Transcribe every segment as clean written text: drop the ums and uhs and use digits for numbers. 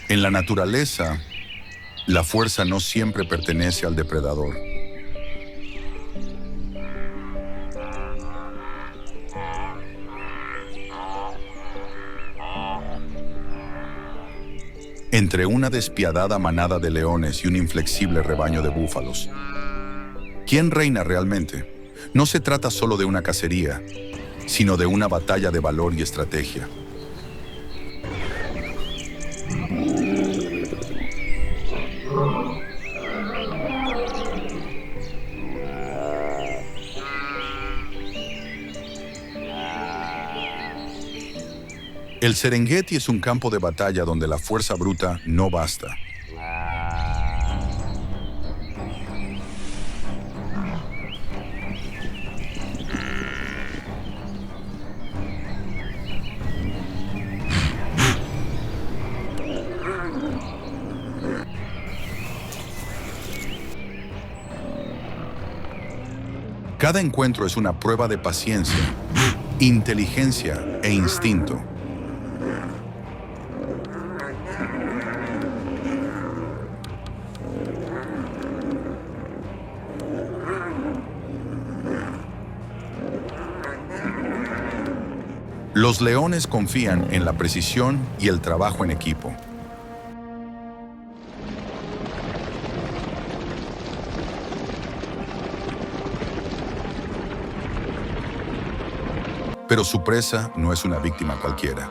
En la naturaleza, la fuerza no siempre pertenece al depredador. Entre una despiadada manada de leones y un inflexible rebaño de búfalos, ¿quién reina realmente? No se trata solo de una cacería, sino de una batalla de valor y estrategia. El Serengeti es un campo de batalla donde la fuerza bruta no basta. Cada encuentro es una prueba de paciencia, inteligencia e instinto. Los leones confían en la precisión y el trabajo en equipo. Pero su presa no es una víctima cualquiera.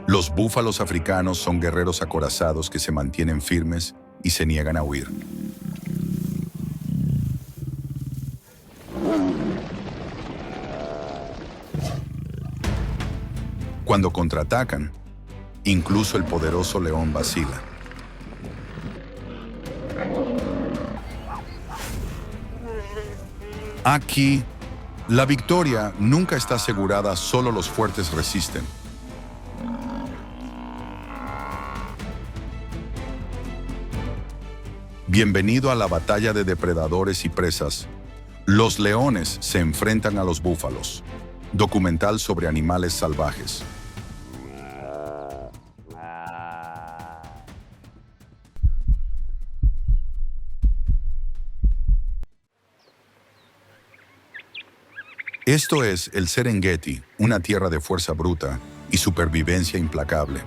Los búfalos africanos son guerreros acorazados que se mantienen firmes y se niegan a huir. Cuando contraatacan, incluso el poderoso león vacila. Aquí, la victoria nunca está asegurada, solo los fuertes resisten. Bienvenido a la batalla de depredadores y presas. Los leones se enfrentan a los búfalos. Documental sobre animales salvajes. Esto es el Serengeti, una tierra de fuerza bruta y supervivencia implacable.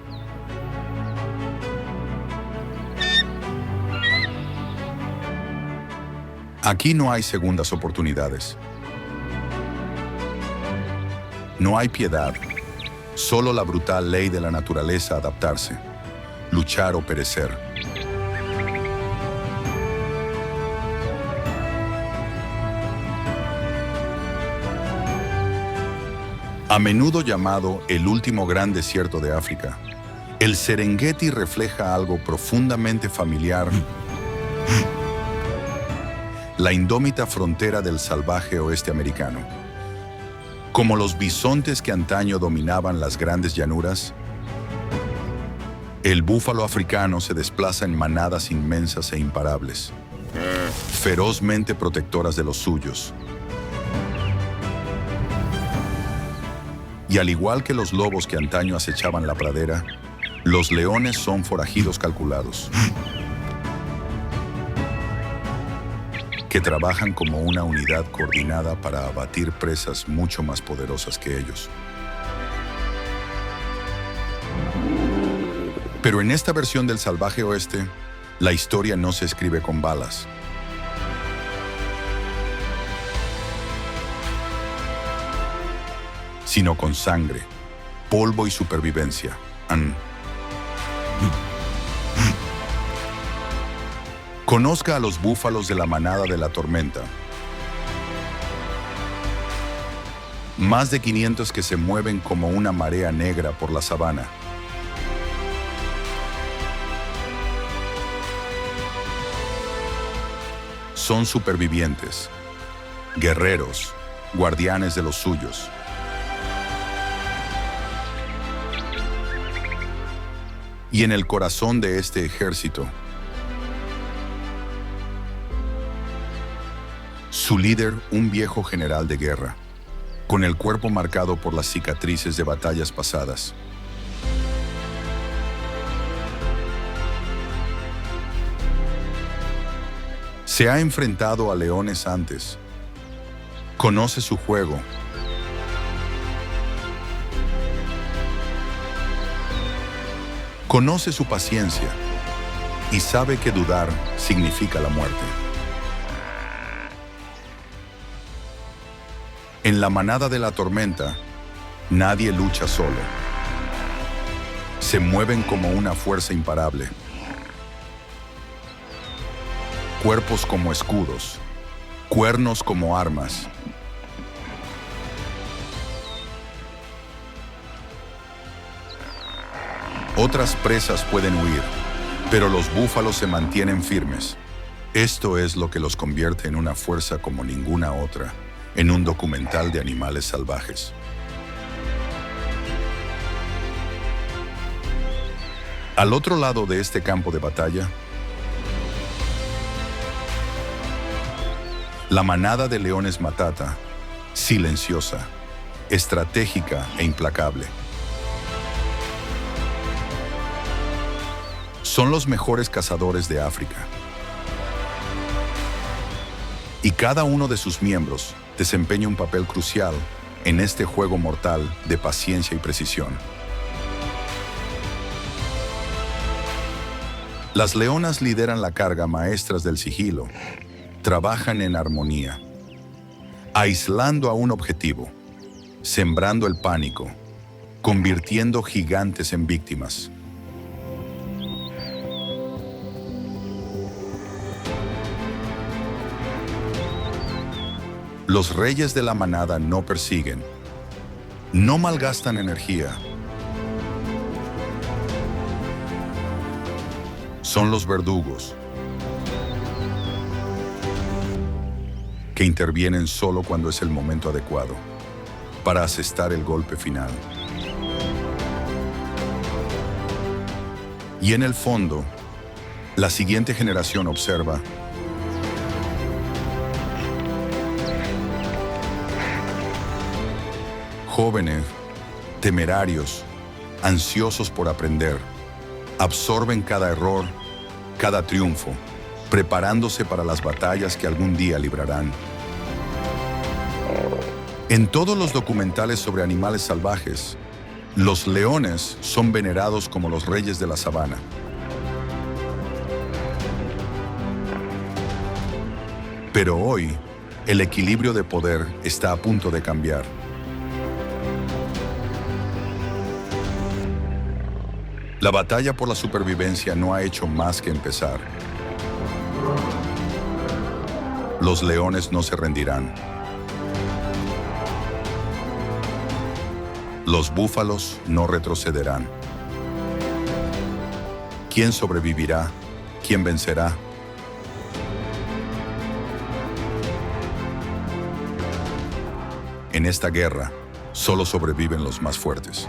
Aquí no hay segundas oportunidades. No hay piedad, solo la brutal ley de la naturaleza: adaptarse, luchar o perecer. A menudo llamado el último gran desierto de África, el Serengeti refleja algo profundamente familiar: la indómita frontera del salvaje oeste americano. Como los bisontes que antaño dominaban las grandes llanuras, el búfalo africano se desplaza en manadas inmensas e imparables, ferozmente protectoras de los suyos. Y al igual que los lobos que antaño acechaban la pradera, los leones son forajidos calculados, que trabajan como una unidad coordinada para abatir presas mucho más poderosas que ellos. Pero en esta versión del salvaje oeste, la historia no se escribe con balas. Sino con sangre, polvo y supervivencia. Conozca a los búfalos de la manada de la tormenta. Más de 500 que se mueven como una marea negra por la sabana. Son supervivientes, guerreros, guardianes de los suyos. Y en el corazón de este ejército, Su líder, un viejo general de guerra, con el cuerpo marcado por las cicatrices de batallas pasadas. Se ha enfrentado a leones antes. Conoce su juego. Conoce su paciencia y sabe que dudar significa la muerte. En la manada de la tormenta, nadie lucha solo. Se mueven como una fuerza imparable. Cuerpos como escudos, cuernos como armas. Otras presas pueden huir, pero los búfalos se mantienen firmes. Esto es lo que los convierte en una fuerza como ninguna otra, en un documental de animales salvajes. Al otro lado de este campo de batalla, la manada de leones Matata, silenciosa, estratégica e implacable. Son los mejores cazadores de África. Y cada uno de sus miembros desempeña un papel crucial en este juego mortal de paciencia y precisión. Las leonas lideran la carga maestras del sigilo. Trabajan en armonía, aislando a un objetivo, sembrando el pánico, convirtiendo gigantes en víctimas. Los reyes de la manada no persiguen, no malgastan energía. Son los verdugos, que intervienen solo cuando es el momento adecuado, para asestar el golpe final. Y en el fondo, la siguiente generación observa jóvenes, temerarios, ansiosos por aprender, absorben cada error, cada triunfo, preparándose para las batallas que algún día librarán. En todos los documentales sobre animales salvajes, los leones son venerados como los reyes de la sabana. Pero hoy, el equilibrio de poder está a punto de cambiar. La batalla por la supervivencia no ha hecho más que empezar. Los leones no se rendirán. Los búfalos no retrocederán. ¿Quién sobrevivirá? ¿Quién vencerá? En esta guerra, solo sobreviven los más fuertes.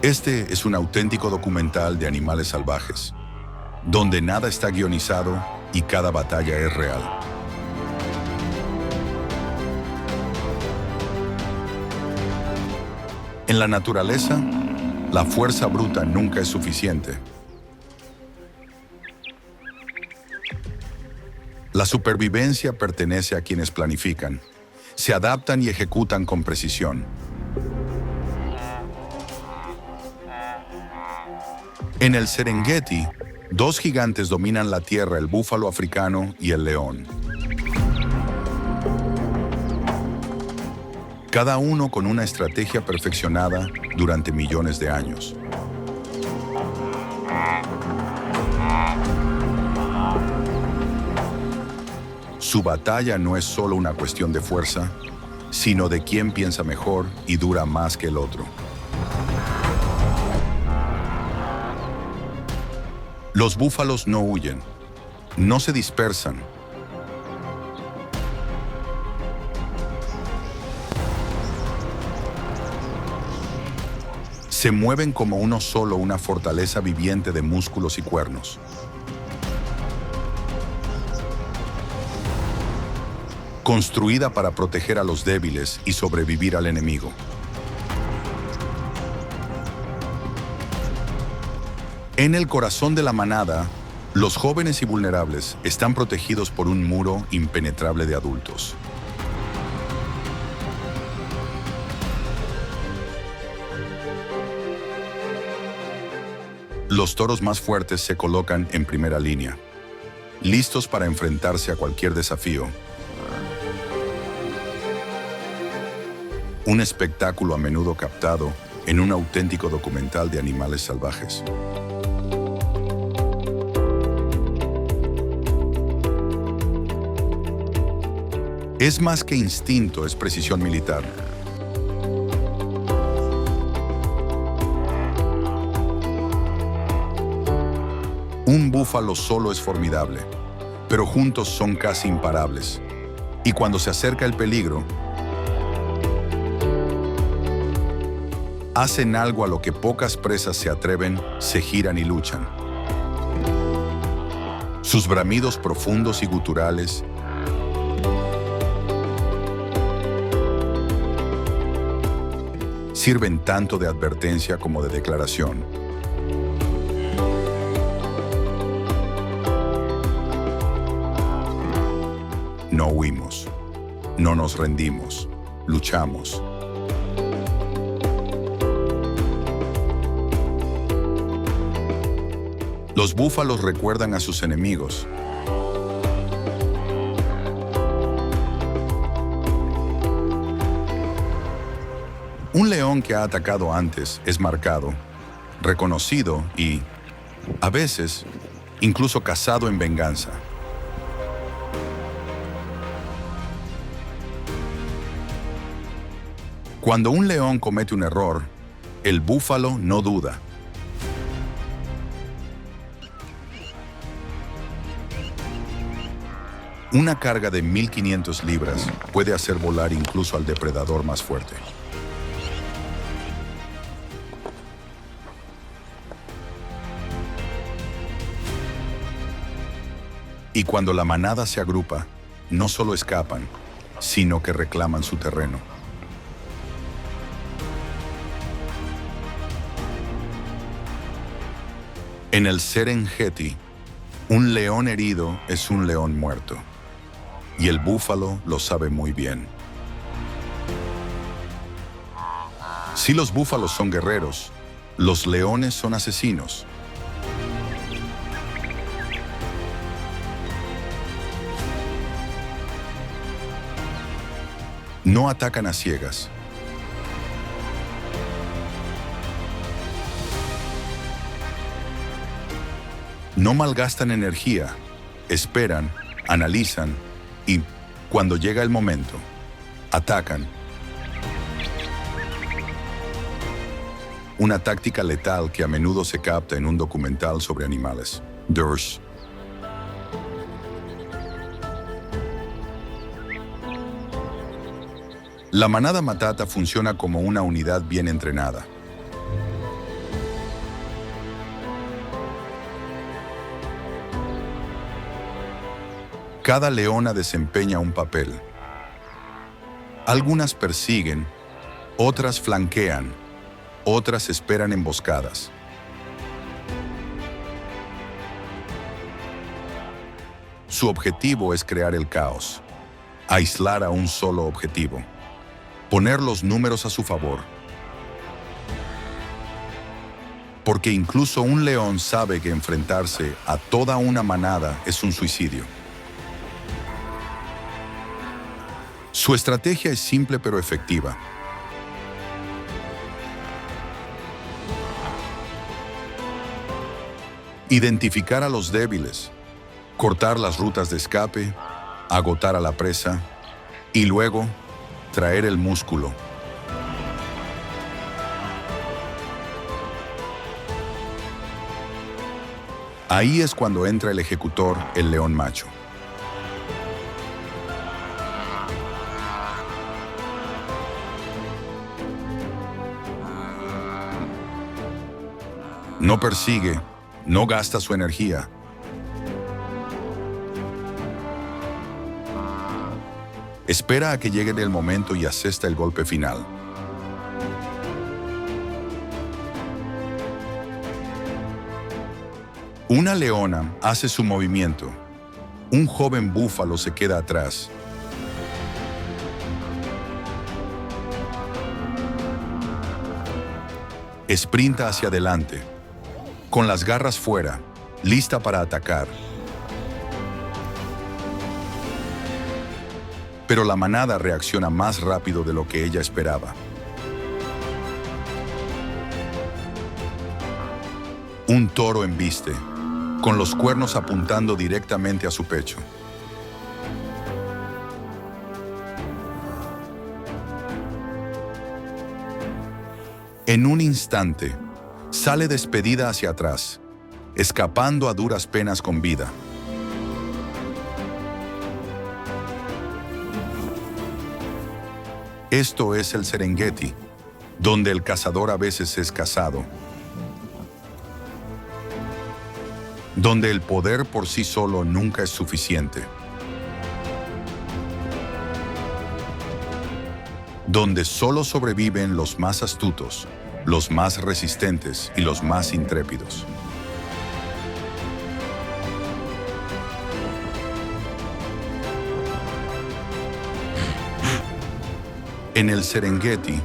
Este es un auténtico documental de animales salvajes, donde nada está guionizado y cada batalla es real. En la naturaleza, la fuerza bruta nunca es suficiente. La supervivencia pertenece a quienes planifican, se adaptan y ejecutan con precisión. En el Serengeti, dos gigantes dominan la tierra, el búfalo africano y el león. Cada uno con una estrategia perfeccionada durante millones de años. Su batalla no es solo una cuestión de fuerza, sino de quién piensa mejor y dura más que el otro. Los búfalos no huyen, no se dispersan. Se mueven como uno solo, una fortaleza viviente de músculos y cuernos. Construida para proteger a los débiles y sobrevivir al enemigo. En el corazón de la manada, los jóvenes y vulnerables están protegidos por un muro impenetrable de adultos. Los toros más fuertes se colocan en primera línea, listos para enfrentarse a cualquier desafío. Un espectáculo a menudo captado en un auténtico documental de animales salvajes. Es más que instinto, es precisión militar. Un búfalo solo es formidable, pero juntos son casi imparables. Y cuando se acerca el peligro, hacen algo a lo que pocas presas se atreven, se giran y luchan. Sus bramidos profundos y guturales sirven tanto de advertencia como de declaración. No huimos, no nos rendimos, luchamos. Los búfalos recuerdan a sus enemigos. Un león que ha atacado antes es marcado, reconocido y, a veces, incluso cazado en venganza. Cuando un león comete un error, el búfalo no duda. Una carga de 1.500 libras puede hacer volar incluso al depredador más fuerte. Y cuando la manada se agrupa, no solo escapan, sino que reclaman su terreno. En el Serengeti, un león herido es un león muerto, y el búfalo lo sabe muy bien. Si los búfalos son guerreros, los leones son asesinos. No atacan a ciegas. No malgastan energía, esperan, analizan y, cuando llega el momento, atacan. Una táctica letal que a menudo se capta en un documental sobre animales. Durs. La manada matata funciona como una unidad bien entrenada. Cada leona desempeña un papel. Algunas persiguen, otras flanquean, otras esperan emboscadas. Su objetivo es crear el caos, aislar a un solo objetivo, poner los números a su favor. Porque incluso un león sabe que enfrentarse a toda una manada es un suicidio. Su estrategia es simple pero efectiva. Identificar a los débiles, cortar las rutas de escape, agotar a la presa y luego traer el músculo. Ahí es cuando entra el ejecutor, el león macho. No persigue, no gasta su energía. Espera a que llegue el momento y asesta el golpe final. Una leona hace su movimiento. Un joven búfalo se queda atrás. Sprinta hacia adelante, con las garras fuera, lista para atacar. Pero la manada reacciona más rápido de lo que ella esperaba. Un toro embiste, con los cuernos apuntando directamente a su pecho. En un instante, sale despedida hacia atrás, escapando a duras penas con vida. Esto es el Serengeti, donde el cazador a veces es cazado, donde el poder por sí solo nunca es suficiente, donde solo sobreviven los más astutos, los más resistentes y los más intrépidos. En el Serengeti,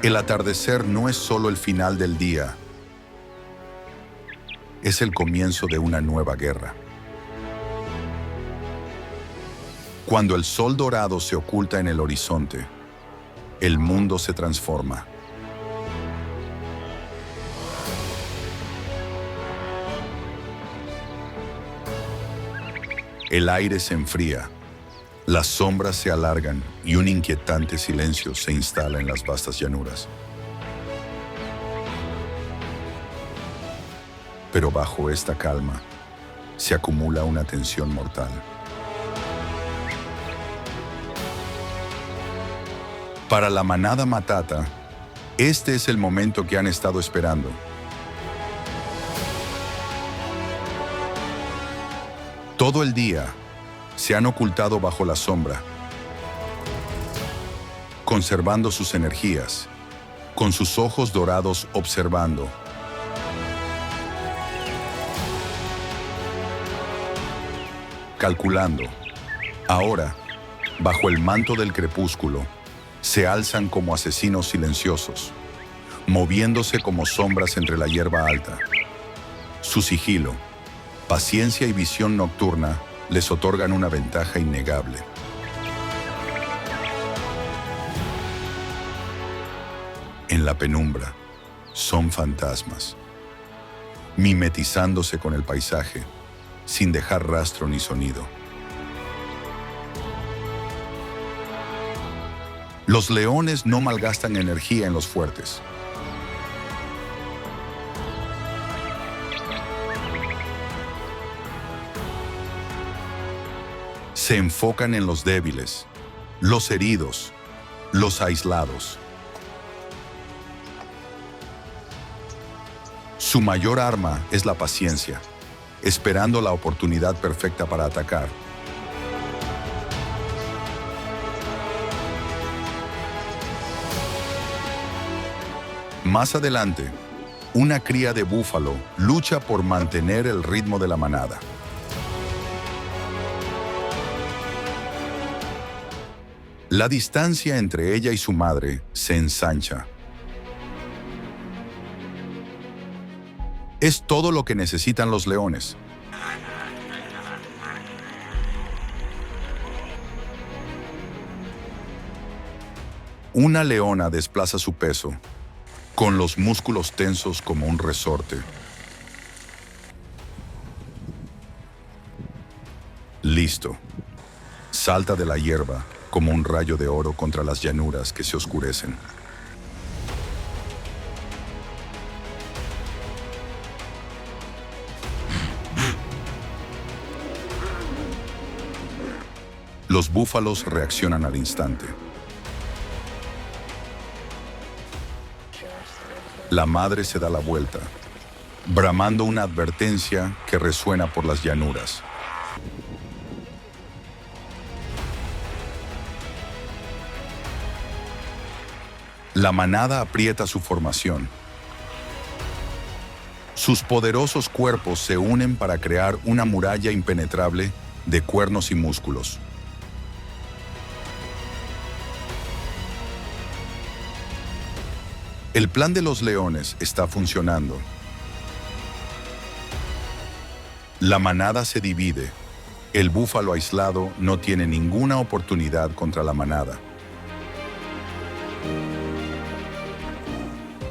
el atardecer no es solo el final del día, es el comienzo de una nueva guerra. Cuando el sol dorado se oculta en el horizonte, el mundo se transforma. El aire se enfría, las sombras se alargan y un inquietante silencio se instala en las vastas llanuras. Pero bajo esta calma se acumula una tensión mortal. Para la manada matata, este es el momento que han estado esperando. Todo el día se han ocultado bajo la sombra, conservando sus energías, con sus ojos dorados observando. Calculando. Ahora, bajo el manto del crepúsculo, se alzan como asesinos silenciosos, moviéndose como sombras entre la hierba alta. Su sigilo, paciencia y visión nocturna les otorgan una ventaja innegable. En la penumbra, son fantasmas, mimetizándose con el paisaje, sin dejar rastro ni sonido. Los leones no malgastan energía en los fuertes. Se enfocan en los débiles, los heridos, los aislados. Su mayor arma es la paciencia, esperando la oportunidad perfecta para atacar. Más adelante, una cría de búfalo lucha por mantener el ritmo de la manada. La distancia entre ella y su madre se ensancha. Es todo lo que necesitan los leones. Una leona desplaza su peso, con los músculos tensos como un resorte. Listo. Salta de la hierba como un rayo de oro contra las llanuras que se oscurecen. Los búfalos reaccionan al instante. La madre se da la vuelta, bramando una advertencia que resuena por las llanuras. La manada aprieta su formación. Sus poderosos cuerpos se unen para crear una muralla impenetrable de cuernos y músculos. El plan de los leones está funcionando. La manada se divide. El búfalo aislado no tiene ninguna oportunidad contra la manada.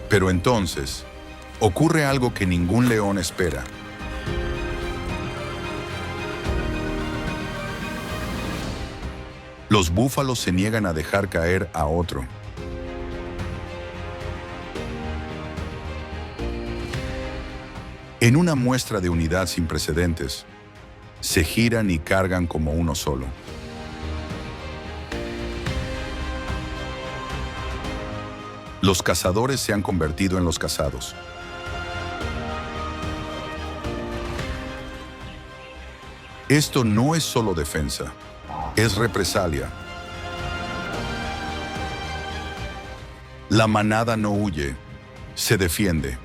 Pero entonces, ocurre algo que ningún león espera. Los búfalos se niegan a dejar caer a otro. En una muestra de unidad sin precedentes, se giran y cargan como uno solo. Los cazadores se han convertido en los cazados. Esto no es solo defensa, es represalia. La manada no huye, se defiende.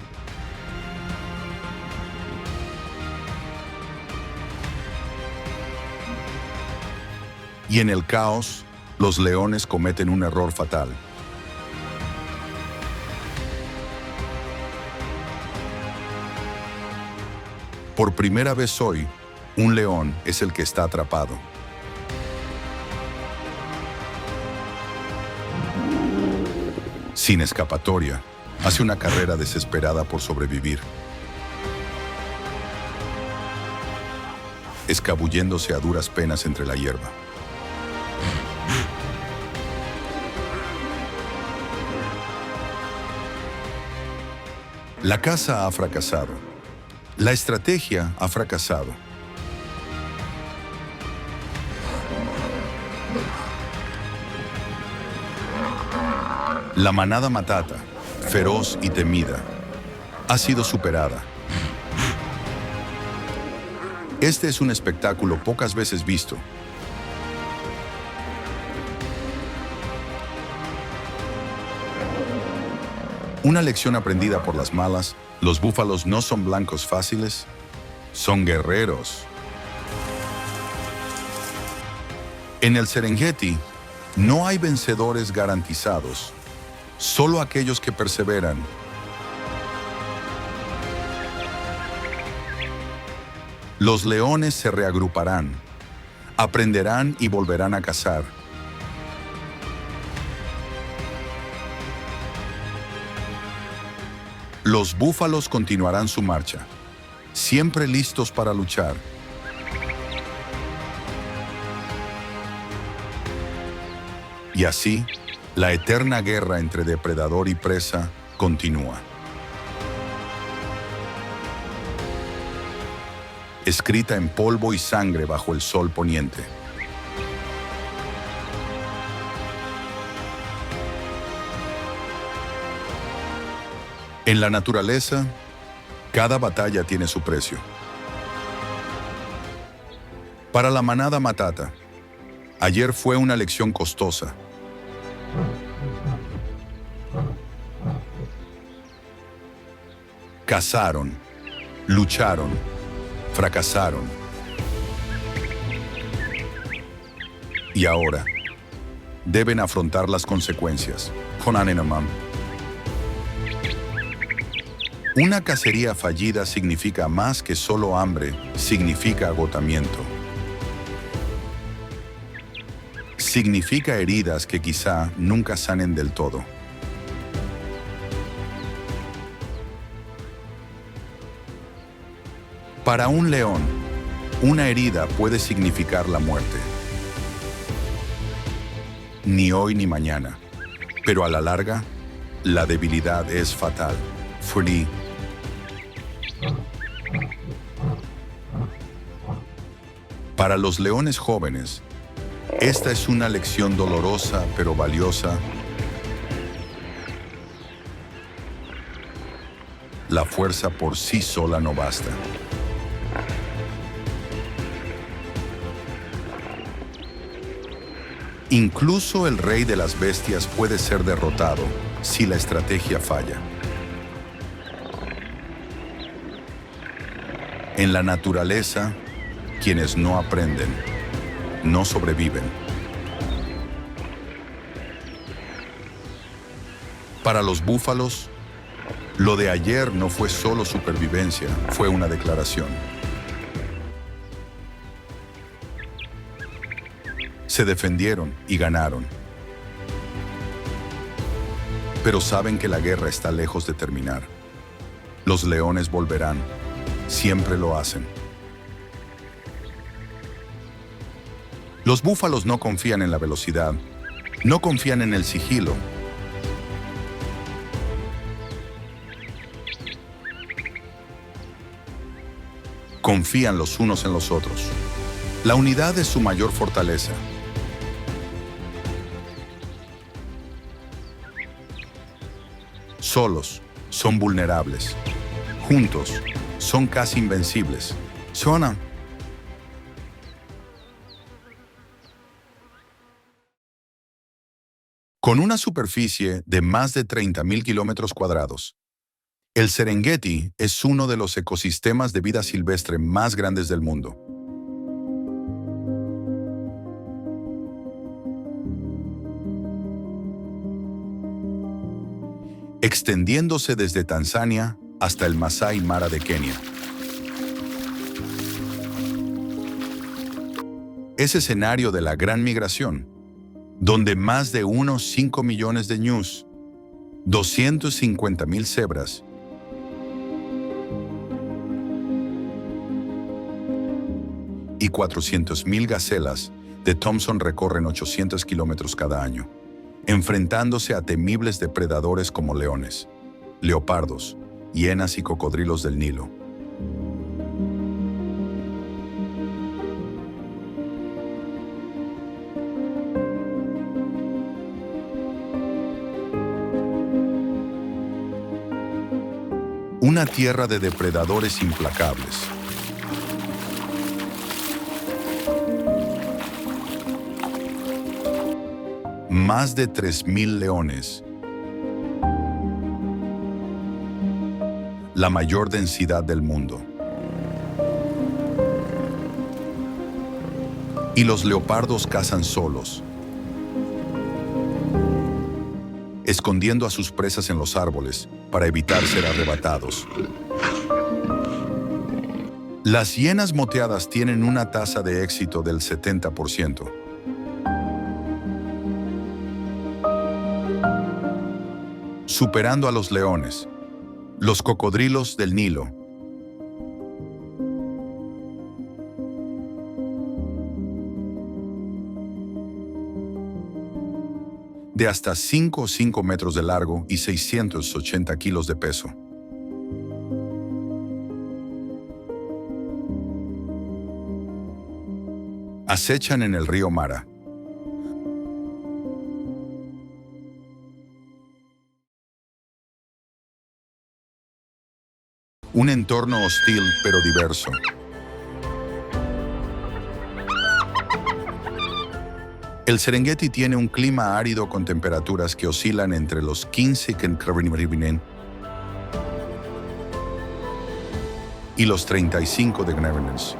Y en el caos, los leones cometen un error fatal. Por primera vez hoy, un león es el que está atrapado. Sin escapatoria, hace una carrera desesperada por sobrevivir. Escabulléndose a duras penas entre la hierba. La caza ha fracasado. La estrategia ha fracasado. La manada matata, feroz y temida, ha sido superada. Este es un espectáculo pocas veces visto. Una lección aprendida por las malas: los búfalos no son blancos fáciles, son guerreros. En el Serengeti no hay vencedores garantizados, solo aquellos que perseveran. Los leones se reagruparán, aprenderán y volverán a cazar. Los búfalos continuarán su marcha, siempre listos para luchar. Y así, la eterna guerra entre depredador y presa continúa. Escrita en polvo y sangre bajo el sol poniente. En la naturaleza, cada batalla tiene su precio. Para la manada matata, ayer fue una lección costosa. Cazaron, lucharon, fracasaron. Y ahora, deben afrontar las consecuencias. Honanenamam. Una cacería fallida significa más que solo hambre, significa agotamiento. Significa heridas que quizá nunca sanen del todo. Para un león, una herida puede significar la muerte. Ni hoy ni mañana, pero a la larga, la debilidad es fatal. Free. Para los leones jóvenes, esta es una lección dolorosa pero valiosa. La fuerza por sí sola no basta. Incluso el rey de las bestias puede ser derrotado si la estrategia falla. En la naturaleza, quienes no aprenden, no sobreviven. Para los búfalos, lo de ayer no fue solo supervivencia, fue una declaración. Se defendieron y ganaron. Pero saben que la guerra está lejos de terminar. Los leones volverán. Siempre lo hacen. Los búfalos no confían en la velocidad. No confían en el sigilo. Confían los unos en los otros. La unidad es su mayor fortaleza. Solos, son vulnerables. Juntos, son casi invencibles. Suena. Con una superficie de más de 30.000 kilómetros cuadrados, el Serengeti es uno de los ecosistemas de vida silvestre más grandes del mundo. Extendiéndose desde Tanzania hasta el Masai Mara de Kenia. Es escenario de la Gran Migración, donde más de unos 5 millones de ñus, 250.000 cebras y 400.000 gacelas de Thompson recorren 800 kilómetros cada año, enfrentándose a temibles depredadores como leones, leopardos, hienas y cocodrilos del Nilo. Una tierra de depredadores implacables. Más de 3.000 leones. La mayor densidad del mundo. Y los leopardos cazan solos, escondiendo a sus presas en los árboles para evitar ser arrebatados. Las hienas moteadas tienen una tasa de éxito del 70%. Superando a los leones, los cocodrilos del Nilo. De hasta 5 metros de largo y 680 kilos de peso. Acechan en el río Mara. Un entorno hostil pero diverso. El Serengeti tiene un clima árido con temperaturas que oscilan entre los 15 y los 35 de Gnevernes.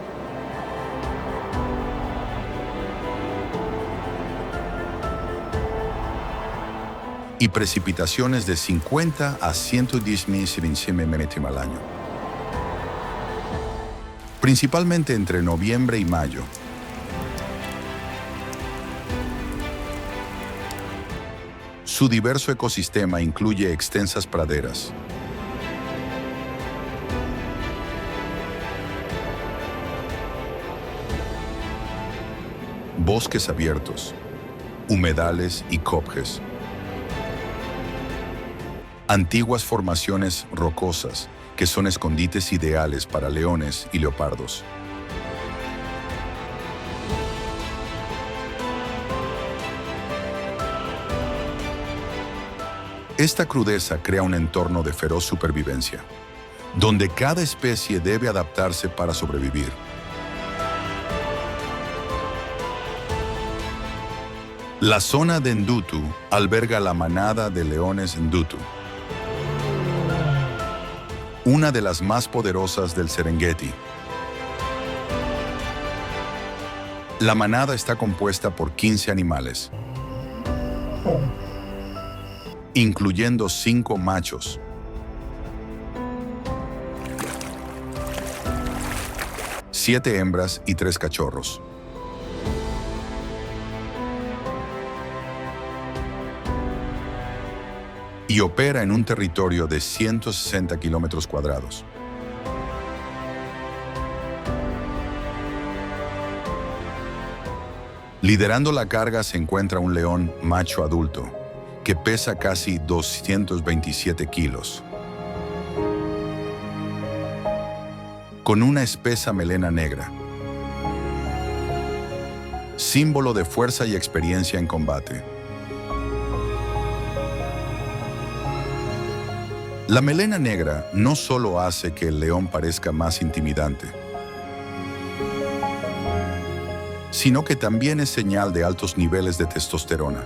Y precipitaciones de 50 a 110 mm al año. Principalmente entre noviembre y mayo. Su diverso ecosistema incluye extensas praderas, bosques abiertos, humedales y copjes, antiguas formaciones rocosas que son escondites ideales para leones y leopardos. Esta crudeza crea un entorno de feroz supervivencia. donde cada especie debe adaptarse para sobrevivir. La zona de Ndutu alberga la manada de leones Ndutu, una de las más poderosas del Serengeti. La manada está compuesta por 15 animales, incluyendo 5 machos, 7 hembras y 3 cachorros. Y opera en un territorio de 160 kilómetros cuadrados. Liderando la carga se encuentra un león macho adulto, que pesa casi 227 kilos. Con una espesa melena negra, símbolo de fuerza y experiencia en combate. La melena negra no solo hace que el león parezca más intimidante, sino que también es señal de altos niveles de testosterona.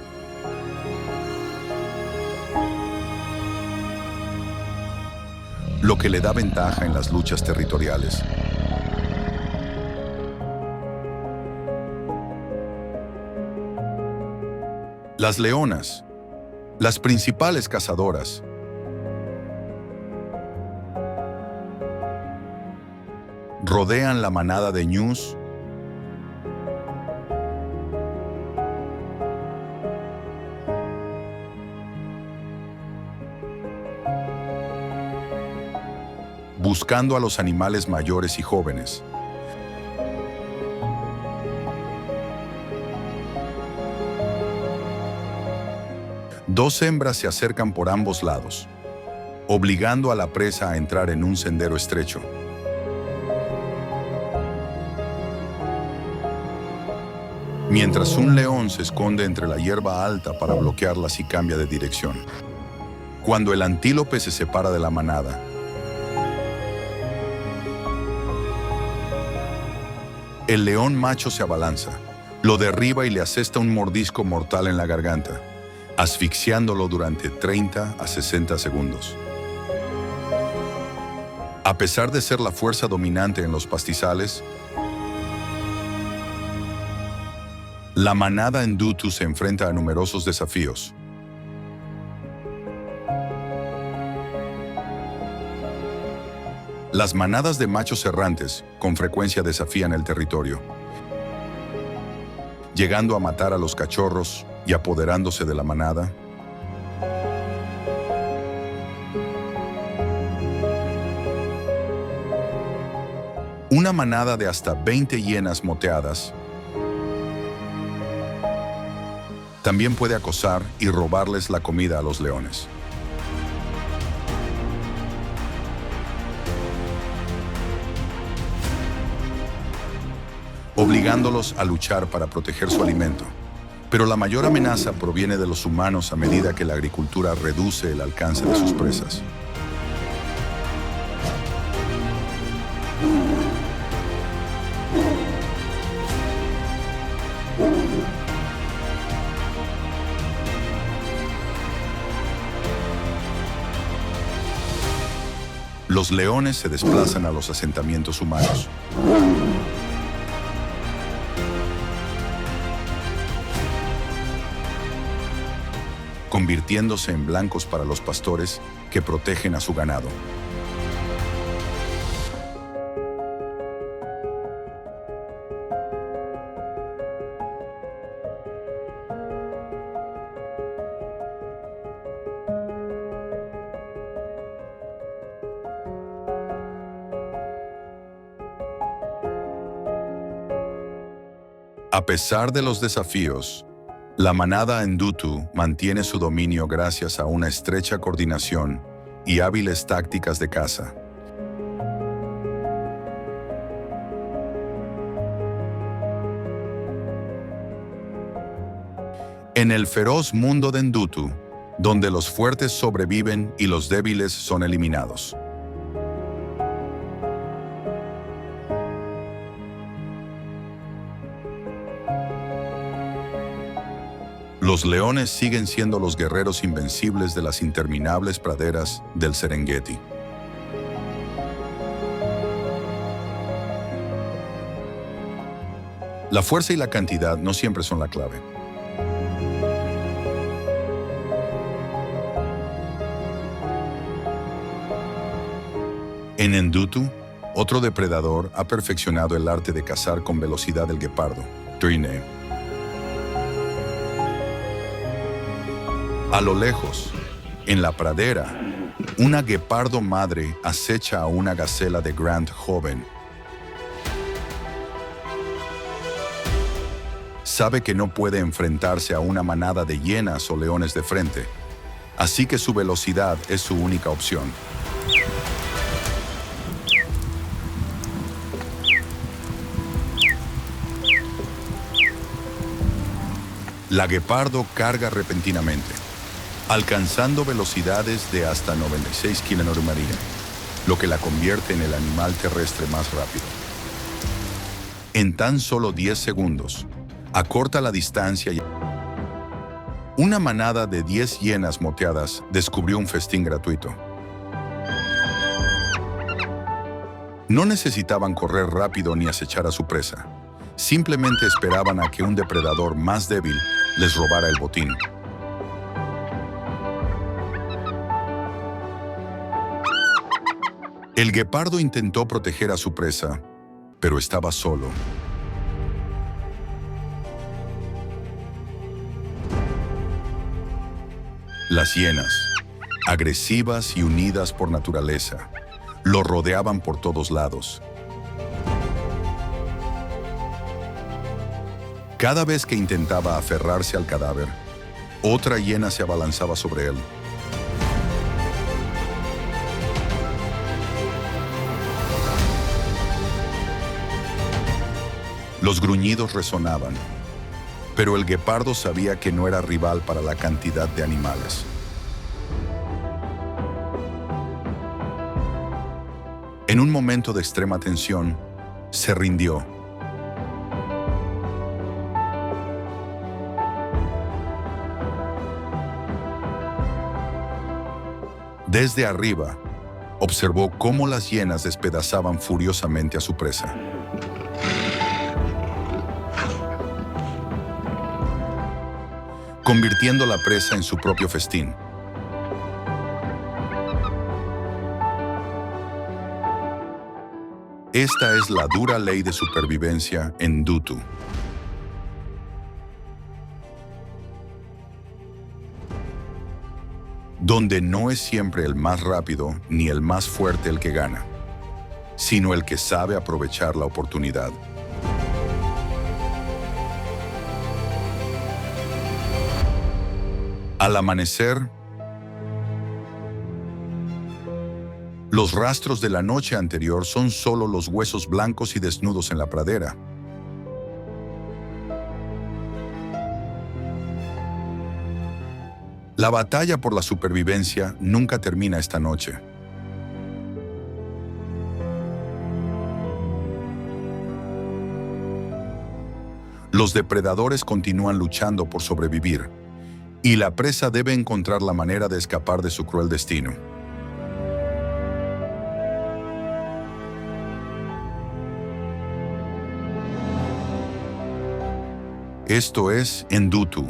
Lo que le da ventaja en las luchas territoriales. Las leonas, las principales cazadoras, rodean la manada de ñus buscando a los animales mayores y jóvenes. Dos hembras se acercan por ambos lados, obligando a la presa a entrar en un sendero estrecho. Mientras un león se esconde entre la hierba alta para bloquearlas y cambia de dirección. Cuando el antílope se separa de la manada, el león macho se abalanza, lo derriba y le asesta un mordisco mortal en la garganta, asfixiándolo durante 30 a 60 segundos. A pesar de ser la fuerza dominante en los pastizales, la manada Ndutu se enfrenta a numerosos desafíos. Las manadas de machos errantes con frecuencia desafían el territorio, llegando a matar a los cachorros y apoderándose de la manada. Una manada de hasta 20 hienas moteadas también puede acosar y robarles la comida a los leones. Obligándolos a luchar para proteger su alimento. Pero la mayor amenaza proviene de los humanos a medida que la agricultura reduce el alcance de sus presas. Los leones se desplazan a los asentamientos humanos. Convirtiéndose en blancos para los pastores que protegen a su ganado. A pesar de los desafíos, la manada Ndutu mantiene su dominio gracias a una estrecha coordinación y hábiles tácticas de caza. En el feroz mundo de Ndutu, donde los fuertes sobreviven y los débiles son eliminados. Los leones siguen siendo los guerreros invencibles de las interminables praderas del Serengeti. La fuerza y la cantidad no siempre son la clave. En Endutu, otro depredador ha perfeccionado el arte de cazar con velocidad del guepardo, Trine. A lo lejos, en la pradera, una guepardo madre acecha a una gacela de Grant joven. Sabe que no puede enfrentarse a una manada de hienas o leones de frente, así que su velocidad es su única opción. La guepardo carga repentinamente, alcanzando velocidades de hasta 96 km/h, lo que la convierte en el animal terrestre más rápido. En tan solo 10 segundos, acorta la distancia y una manada de 10 hienas moteadas descubrió un festín gratuito. No necesitaban correr rápido ni acechar a su presa. Simplemente esperaban a que un depredador más débil les robara el botín. El guepardo intentó proteger a su presa, pero estaba solo. Las hienas, agresivas y unidas por naturaleza, lo rodeaban por todos lados. Cada vez que intentaba aferrarse al cadáver, otra hiena se abalanzaba sobre él. Los gruñidos resonaban, pero el guepardo sabía que no era rival para la cantidad de animales. En un momento de extrema tensión, se rindió. Desde arriba, observó cómo las hienas despedazaban furiosamente a su presa. Convirtiendo la presa en su propio festín. Esta es la dura ley de supervivencia en Endutu. Donde no es siempre el más rápido ni el más fuerte el que gana, sino el que sabe aprovechar la oportunidad. Al amanecer, los rastros de la noche anterior son solo los huesos blancos y desnudos en la pradera. La batalla por la supervivencia nunca termina esta noche. Los depredadores continúan luchando por sobrevivir, y la presa debe encontrar la manera de escapar de su cruel destino. Esto es Endutu,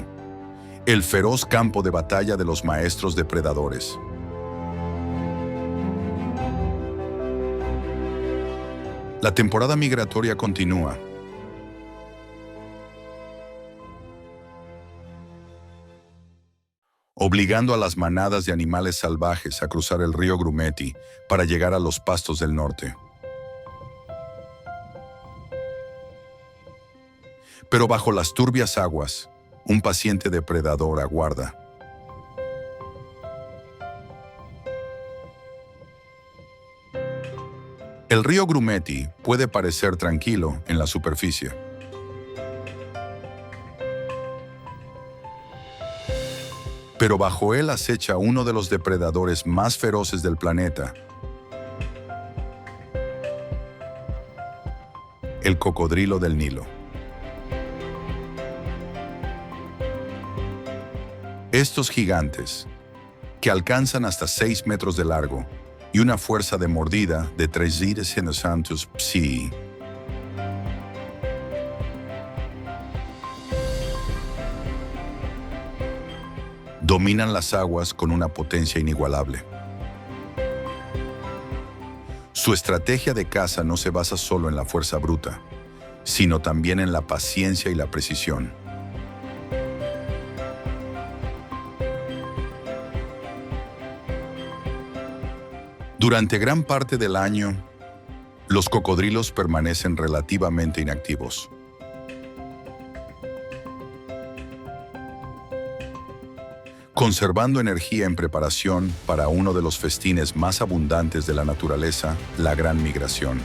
el feroz campo de batalla de los maestros depredadores. La temporada migratoria continúa. Obligando a las manadas de animales salvajes a cruzar el río Grumeti para llegar a los pastos del norte. Pero bajo las turbias aguas, un paciente depredador aguarda. El río Grumeti puede parecer tranquilo en la superficie. Pero bajo él acecha uno de los depredadores más feroces del planeta, el cocodrilo del Nilo. Estos gigantes, que alcanzan hasta 6 metros de largo y una fuerza de mordida de 300 psi, dominan las aguas con una potencia inigualable. Su estrategia de caza no se basa solo en la fuerza bruta, sino también en la paciencia y la precisión. Durante gran parte del año, los cocodrilos permanecen relativamente inactivos. Conservando energía en preparación para uno de los festines más abundantes de la naturaleza, la gran migración.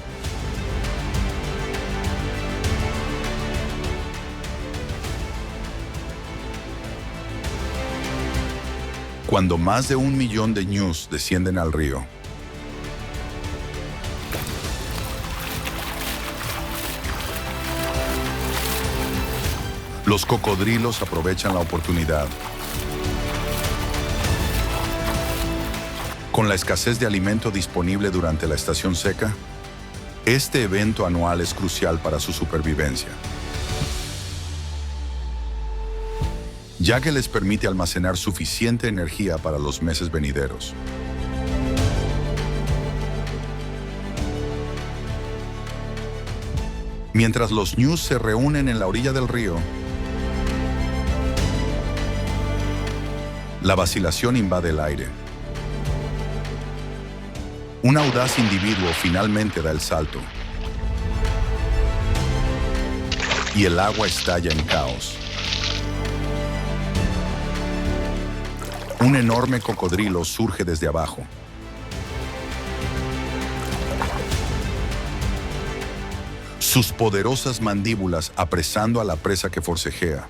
Cuando más de 1 millón de ñus descienden al río, los cocodrilos aprovechan la oportunidad. Con la escasez de alimento disponible durante la estación seca, este evento anual es crucial para su supervivencia, ya que les permite almacenar suficiente energía para los meses venideros. Mientras los ñus se reúnen en la orilla del río, la vacilación invade el aire. Un audaz individuo finalmente da el salto, y el agua estalla en caos. Un enorme cocodrilo surge desde abajo. Sus poderosas mandíbulas apresando a la presa que forcejea.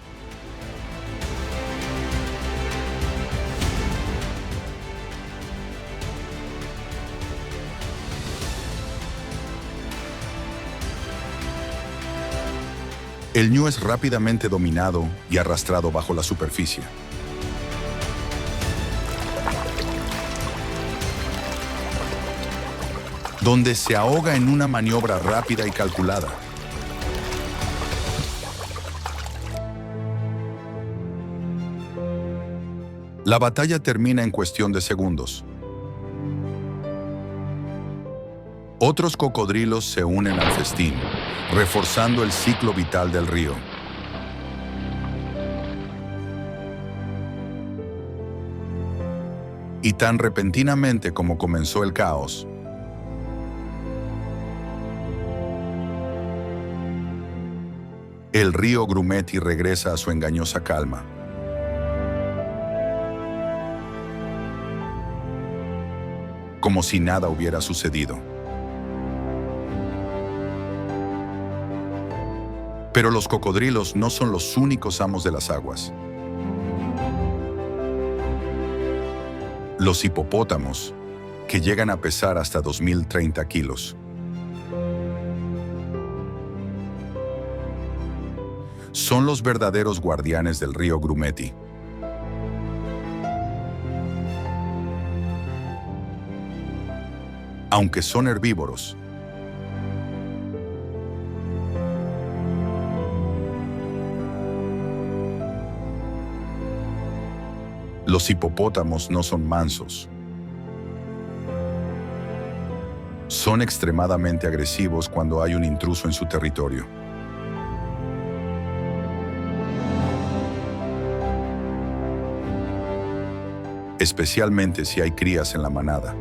El ñu es rápidamente dominado y arrastrado bajo la superficie. Donde se ahoga en una maniobra rápida y calculada. La batalla termina en cuestión de segundos. Otros cocodrilos se unen al festín, reforzando el ciclo vital del río. Y tan repentinamente como comenzó el caos, el río Grumeti regresa a su engañosa calma. Como si nada hubiera sucedido. Pero los cocodrilos no son los únicos amos de las aguas. Los hipopótamos, que llegan a pesar hasta 2030 kilos. Son los verdaderos guardianes del río Grumeti. Aunque son herbívoros, los hipopótamos no son mansos. Son extremadamente agresivos cuando hay un intruso en su territorio. Especialmente si hay crías en la manada.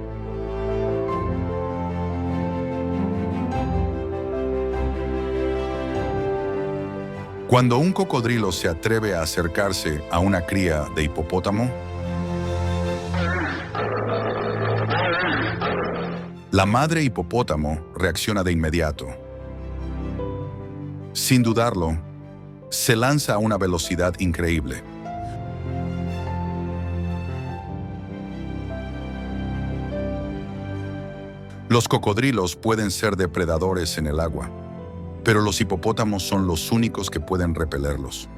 Cuando un cocodrilo se atreve a acercarse a una cría de hipopótamo, la madre hipopótamo reacciona de inmediato. Sin dudarlo, se lanza a una velocidad increíble. Los cocodrilos pueden ser depredadores en el agua, pero los hipopótamos son los únicos que pueden repelerlos.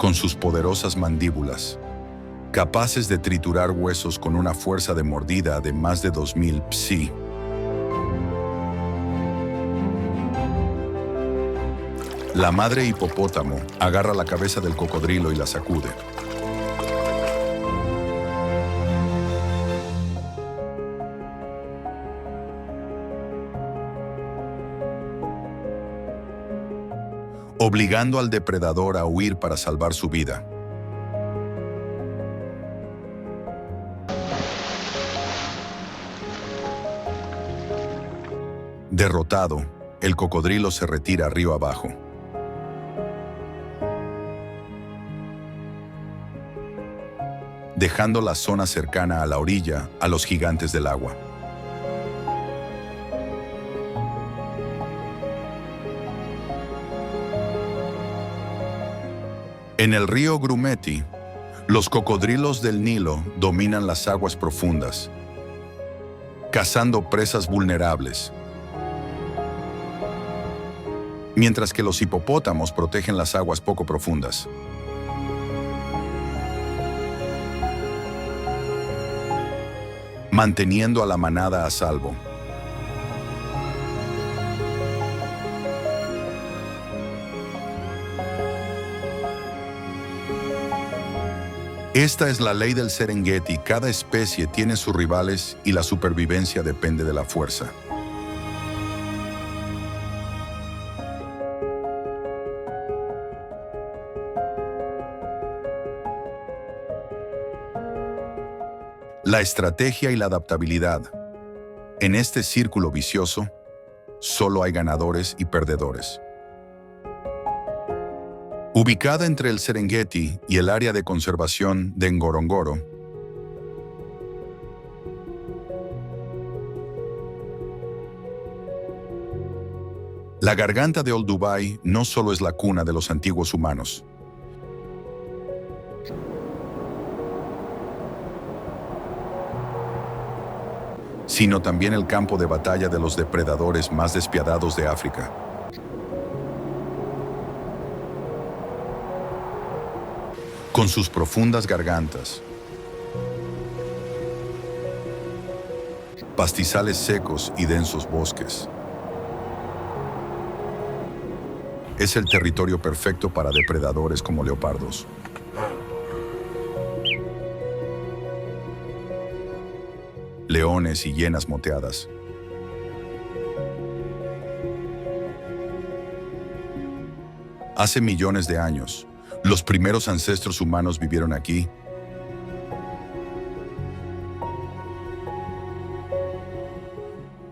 con sus poderosas mandíbulas, capaces de triturar huesos con una fuerza de mordida de más de 2000 psi. La madre hipopótamo agarra la cabeza del cocodrilo y la sacude. Obligando al depredador a huir para salvar su vida. Derrotado, el cocodrilo se retira río abajo. Dejando la zona cercana a la orilla a los gigantes del agua. En el río Grumeti, los cocodrilos del Nilo dominan las aguas profundas, cazando presas vulnerables, mientras que los hipopótamos protegen las aguas poco profundas. Manteniendo a la manada a salvo. Esta es la ley del Serengeti. Cada especie tiene sus rivales y la supervivencia depende de la fuerza. La estrategia y la adaptabilidad. En este círculo vicioso, solo hay ganadores y perdedores. Ubicada entre el Serengeti y el área de conservación de Ngorongoro, la garganta de Olduvai no solo es la cuna de los antiguos humanos, sino también el campo de batalla de los depredadores más despiadados de África. Con sus profundas gargantas, pastizales secos y densos bosques, es el territorio perfecto para depredadores como leopardos. Leones y hienas moteadas. Hace millones de años, los primeros ancestros humanos vivieron aquí.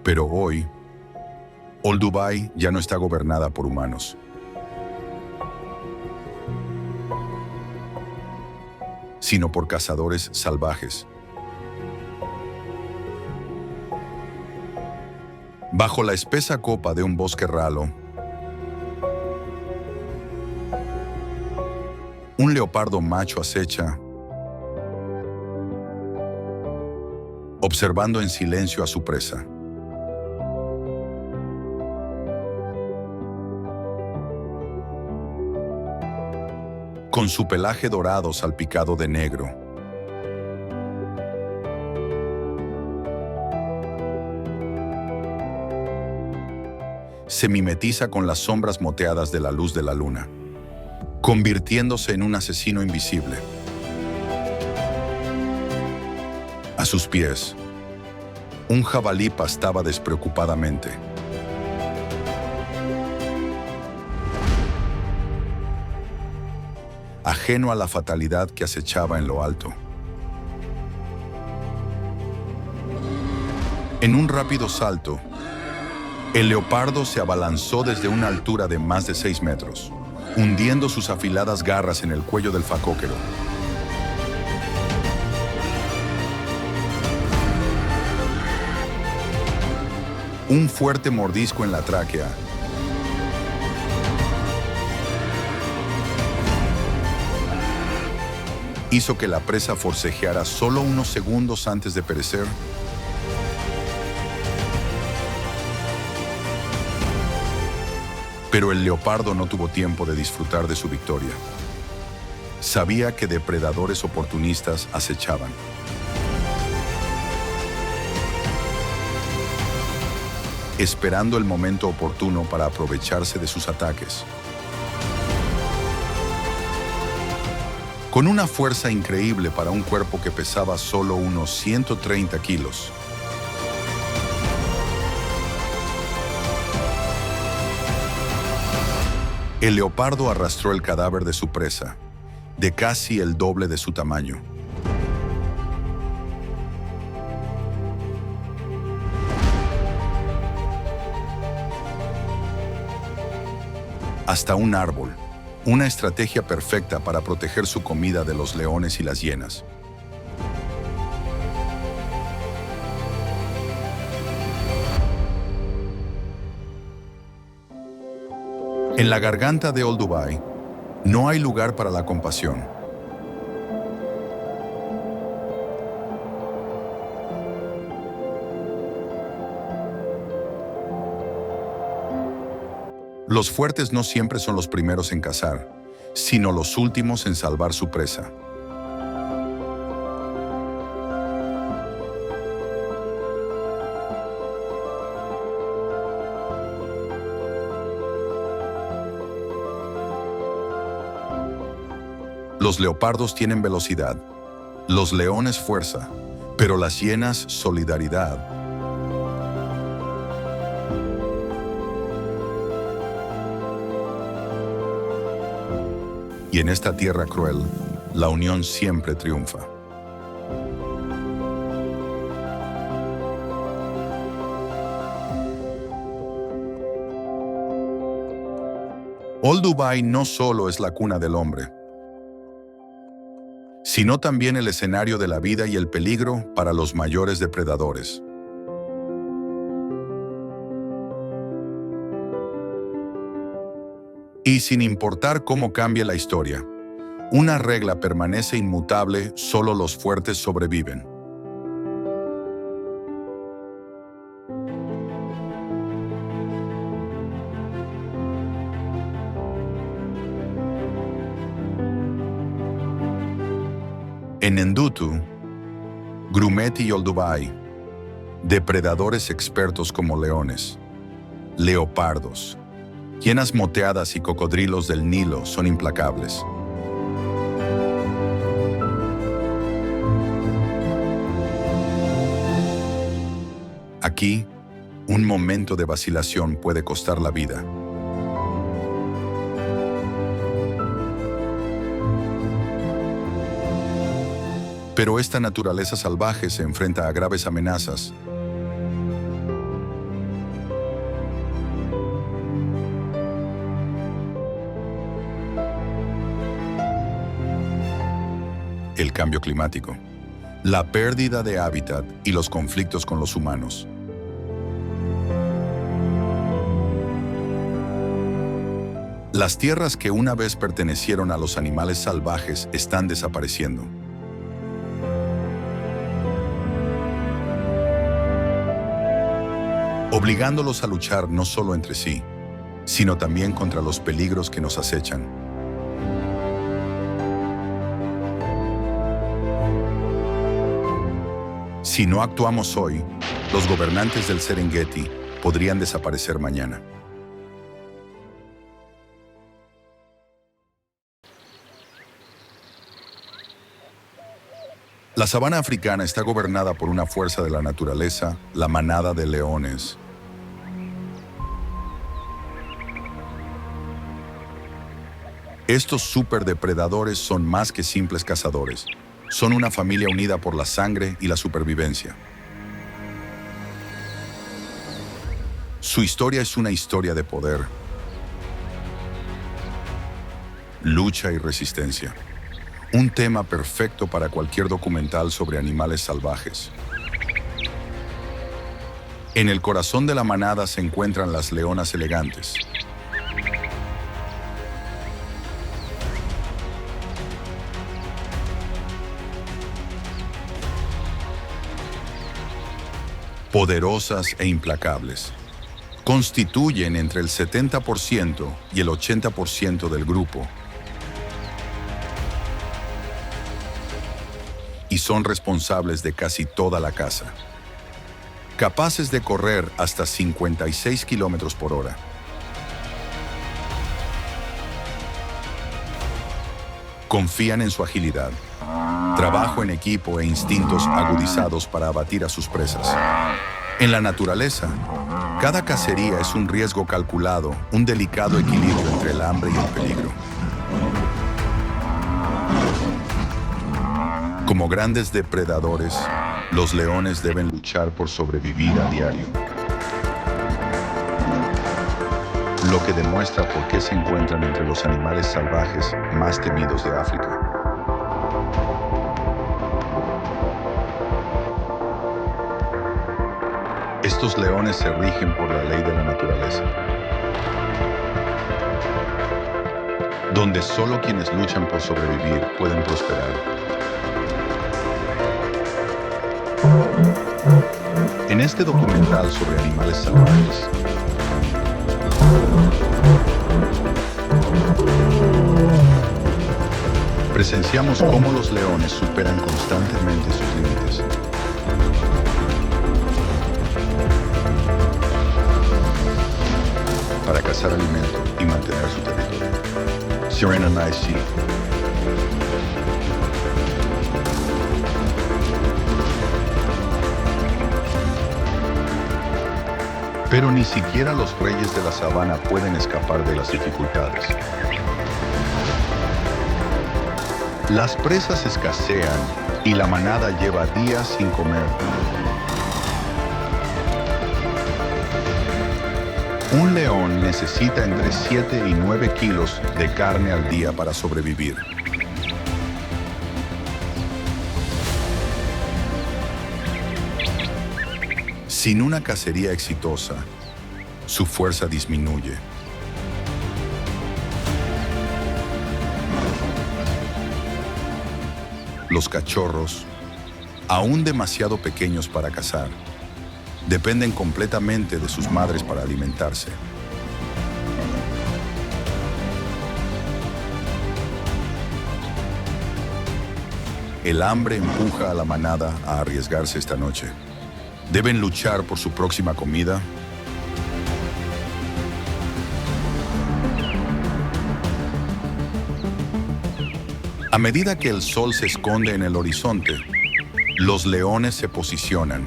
Pero hoy, Olduvai ya no está gobernada por humanos. Sino por cazadores salvajes. Bajo la espesa copa de un bosque ralo, un leopardo macho acecha, observando en silencio a su presa. Con su pelaje dorado salpicado de negro. Se mimetiza con las sombras moteadas de la luz de la luna, convirtiéndose en un asesino invisible. A sus pies, un jabalí pastaba despreocupadamente. Ajeno a la fatalidad que acechaba en lo alto. En un rápido salto, el leopardo se abalanzó desde una altura de más de 6 metros, hundiendo sus afiladas garras en el cuello del facóquero. Un fuerte mordisco en la tráquea hizo que la presa forcejeara solo unos segundos antes de perecer. Pero el leopardo no tuvo tiempo de disfrutar de su victoria. Sabía que depredadores oportunistas acechaban. Esperando el momento oportuno para aprovecharse de sus ataques. Con una fuerza increíble para un cuerpo que pesaba solo unos 130 kilos. El leopardo arrastró el cadáver de su presa, de casi el doble de su tamaño. Hasta un árbol, una estrategia perfecta para proteger su comida de los leones y las hienas. En la garganta de Olduvai no hay lugar para la compasión. Los fuertes no siempre son los primeros en cazar, sino los últimos en salvar su presa. Los leopardos tienen velocidad, los leones fuerza, pero las hienas solidaridad. Y en esta tierra cruel, la unión siempre triunfa. Olduvai no solo es la cuna del hombre, sino también el escenario de la vida y el peligro para los mayores depredadores. Y sin importar cómo cambie la historia, una regla permanece inmutable: solo los fuertes sobreviven. En Endutu, Grumeti y Olduvai, depredadores expertos como leones, leopardos, hienas moteadas y cocodrilos del Nilo son implacables. Aquí, un momento de vacilación puede costar la vida. Pero esta naturaleza salvaje se enfrenta a graves amenazas. El cambio climático, la pérdida de hábitat y los conflictos con los humanos. Las tierras que una vez pertenecieron a los animales salvajes están desapareciendo. Obligándolos a luchar no solo entre sí, sino también contra los peligros que nos acechan. Si no actuamos hoy, los gobernantes del Serengeti podrían desaparecer mañana. La sabana africana está gobernada por una fuerza de la naturaleza, la manada de leones. Estos superdepredadores son más que simples cazadores. Son una familia unida por la sangre y la supervivencia. Su historia es una historia de poder, lucha y resistencia. Un tema perfecto para cualquier documental sobre animales salvajes. En el corazón de la manada se encuentran las leonas elegantes. Poderosas e implacables. Constituyen entre el 70% y el 80% del grupo. y son responsables de casi toda la caza. Capaces de correr hasta 56 kilómetros por hora. Confían en su agilidad, trabajo en equipo e instintos agudizados para abatir a sus presas. En la naturaleza, cada cacería es un riesgo calculado, un delicado equilibrio entre el hambre y el peligro. Como grandes depredadores, los leones deben luchar por sobrevivir a diario. Lo que demuestra por qué se encuentran entre los animales salvajes más temidos de África. Estos leones se rigen por la ley de la naturaleza, donde solo quienes luchan por sobrevivir pueden prosperar. En este documental sobre animales salvajes, presenciamos cómo los leones superan constantemente sus límites. Para cazar alimento y mantener su territorio. Serena Sea. Pero ni siquiera los reyes de la sabana pueden escapar de las dificultades. Las presas escasean y la manada lleva días sin comer. Un león necesita entre 7 y 9 kilos de carne al día para sobrevivir. Sin una cacería exitosa, su fuerza disminuye. Los cachorros, aún demasiado pequeños para cazar, dependen completamente de sus madres para alimentarse. El hambre empuja a la manada a arriesgarse esta noche. ¿Deben luchar por su próxima comida? A medida que el sol se esconde en el horizonte, los leones se posicionan.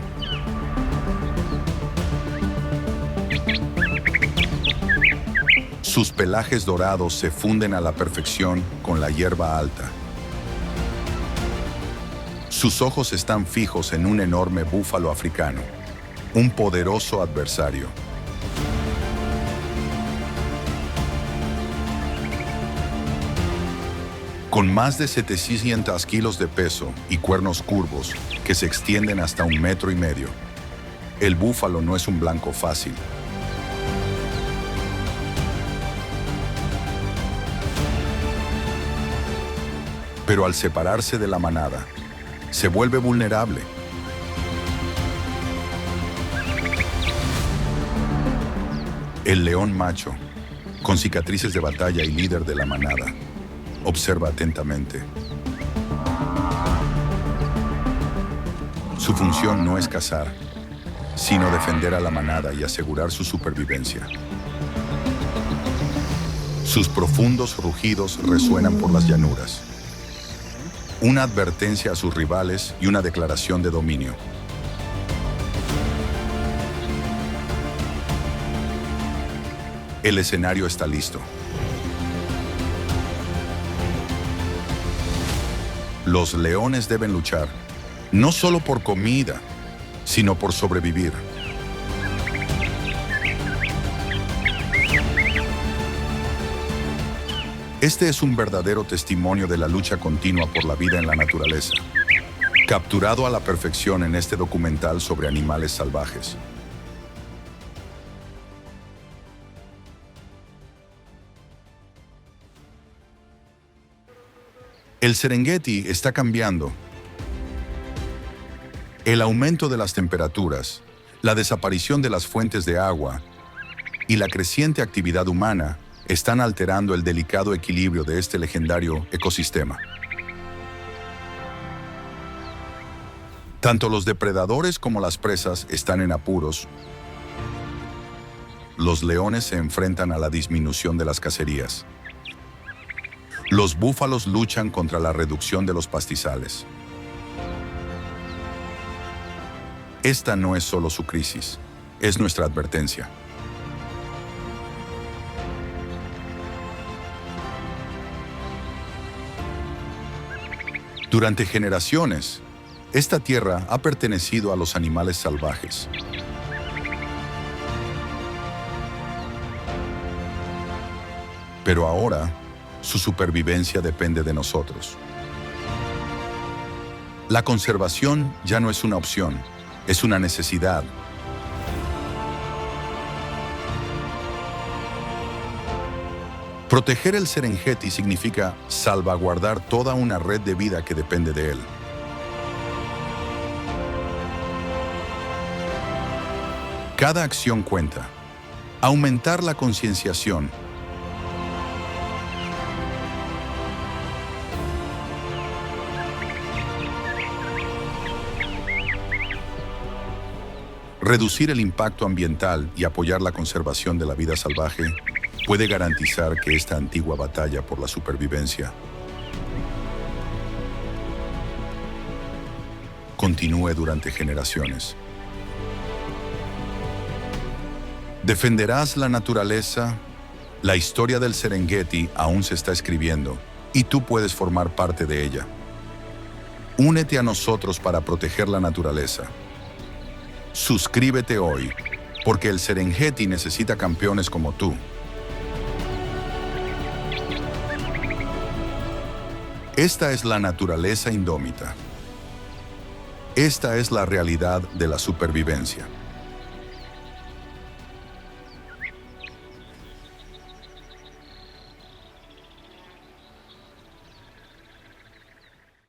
Sus pelajes dorados se funden a la perfección con la hierba alta. Sus ojos están fijos en un enorme búfalo africano, un poderoso adversario. Con más de 700 kilos de peso y cuernos curvos que se extienden hasta 1,5 metros, el búfalo no es un blanco fácil. Pero al separarse de la manada, se vuelve vulnerable. El león macho, con cicatrices de batalla y líder de la manada, observa atentamente. Su función no es cazar, sino defender a la manada y asegurar su supervivencia. Sus profundos rugidos resuenan por las llanuras. Una advertencia a sus rivales y una declaración de dominio. El escenario está listo. Los leones deben luchar, no solo por comida, sino por sobrevivir. Este es un verdadero testimonio de la lucha continua por la vida en la naturaleza, capturado a la perfección en este documental sobre animales salvajes. El Serengeti está cambiando. El aumento de las temperaturas, la desaparición de las fuentes de agua y la creciente actividad humana están alterando el delicado equilibrio de este legendario ecosistema. Tanto los depredadores como las presas están en apuros. Los leones se enfrentan a la disminución de las cacerías. Los búfalos luchan contra la reducción de los pastizales. Esta no es solo su crisis, es nuestra advertencia. Durante generaciones, esta tierra ha pertenecido a los animales salvajes. Pero ahora, su supervivencia depende de nosotros. La conservación ya no es una opción, es una necesidad. Proteger el Serengeti significa salvaguardar toda una red de vida que depende de él. Cada acción cuenta. Aumentar la concienciación. Reducir el impacto ambiental y apoyar la conservación de la vida salvaje puede garantizar que esta antigua batalla por la supervivencia continúe durante generaciones. Defenderás la naturaleza. La historia del Serengeti aún se está escribiendo y tú puedes formar parte de ella. Únete a nosotros para proteger la naturaleza. Suscríbete hoy, porque el Serengeti necesita campeones como tú. Esta es la naturaleza indómita. Esta es la realidad de la supervivencia.